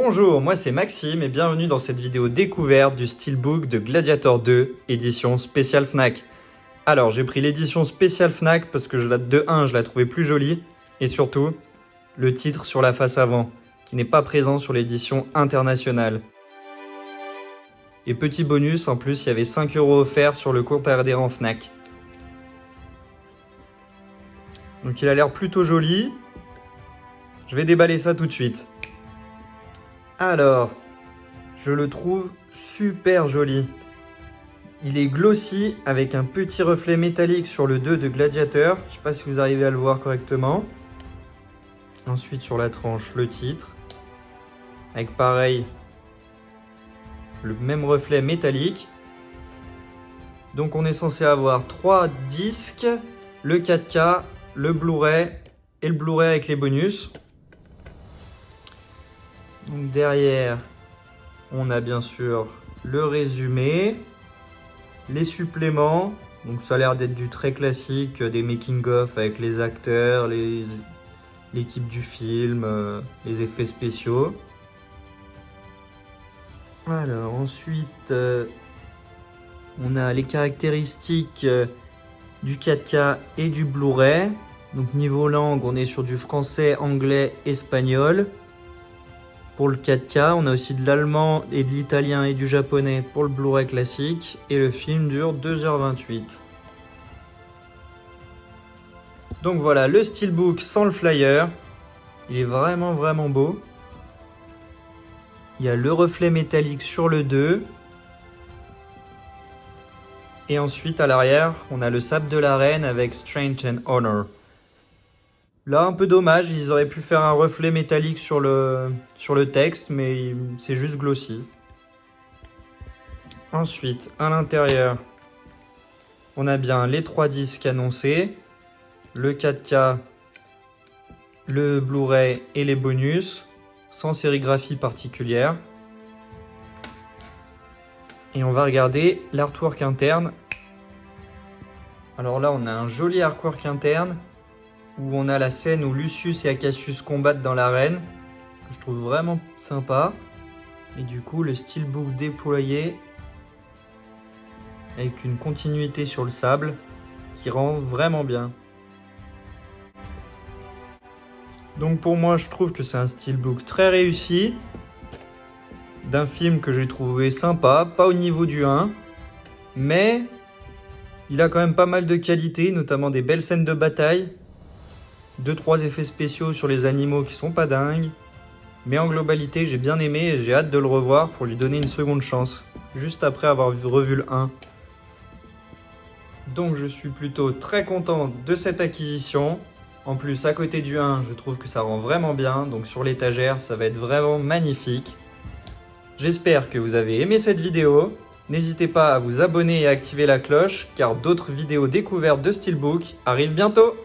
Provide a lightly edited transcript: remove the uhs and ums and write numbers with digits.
Bonjour, moi c'est Maxime et bienvenue dans cette vidéo découverte du Steelbook de Gladiator 2, édition spéciale Fnac. Alors j'ai pris l'édition spéciale Fnac parce que je la trouvais plus jolie et surtout le titre sur la face avant qui n'est pas présent sur l'édition internationale. Et petit bonus, en plus il y avait 5 € offerts sur le compte adhérent Fnac. Donc il a l'air plutôt joli. Je vais déballer ça tout de suite. Alors, je le trouve super joli. Il est glossy avec un petit reflet métallique sur le 2 de Gladiator. Je ne sais pas si vous arrivez à le voir correctement. Ensuite sur la tranche, le titre. Avec pareil, le même reflet métallique. Donc on est censé avoir 3 disques, le 4K, le Blu-ray et le Blu-ray avec les bonus. Donc derrière, on a bien sûr le résumé, les suppléments. Donc ça a l'air d'être du très classique, des making-of avec les acteurs, l'équipe du film, les effets spéciaux. Alors ensuite, on a les caractéristiques du 4K et du Blu-ray. Donc niveau langue, on est sur du français, anglais, espagnol. Pour le 4K, on a aussi de l'allemand et de l'italien et du japonais pour le Blu-ray classique. Et le film dure 2h28. Donc voilà, le Steelbook sans le flyer. Il est vraiment beau. Il y a le reflet métallique sur le 2. Et ensuite, à l'arrière, on a le sabre de la reine avec Strength and Honor. Là, un peu dommage, ils auraient pu faire un reflet métallique sur le texte, mais c'est juste glossy. Ensuite, à l'intérieur, on a bien les 3 disques annoncés, le 4K, le Blu-ray et les bonus, sans sérigraphie particulière. Et on va regarder l'artwork interne. Alors là, on a un joli artwork interne, où on a la scène où Lucius et Cassius combattent dans l'arène, que je trouve vraiment sympa. Et du coup, le Steelbook déployé avec une continuité sur le sable qui rend vraiment bien. Donc pour moi, je trouve que c'est un Steelbook très réussi, d'un film que j'ai trouvé sympa, pas au niveau du 1, mais il a quand même pas mal de qualités, notamment des belles scènes de bataille. 2-3 effets spéciaux sur les animaux qui sont pas dingues. Mais en globalité, j'ai bien aimé et j'ai hâte de le revoir pour lui donner une seconde chance, juste après avoir revu le 1. Donc je suis plutôt très content de cette acquisition. En plus, à côté du 1, je trouve que ça rend vraiment bien. Donc sur l'étagère, ça va être vraiment magnifique. J'espère que vous avez aimé cette vidéo. N'hésitez pas à vous abonner et à activer la cloche, car d'autres vidéos découvertes de Steelbook arrivent bientôt.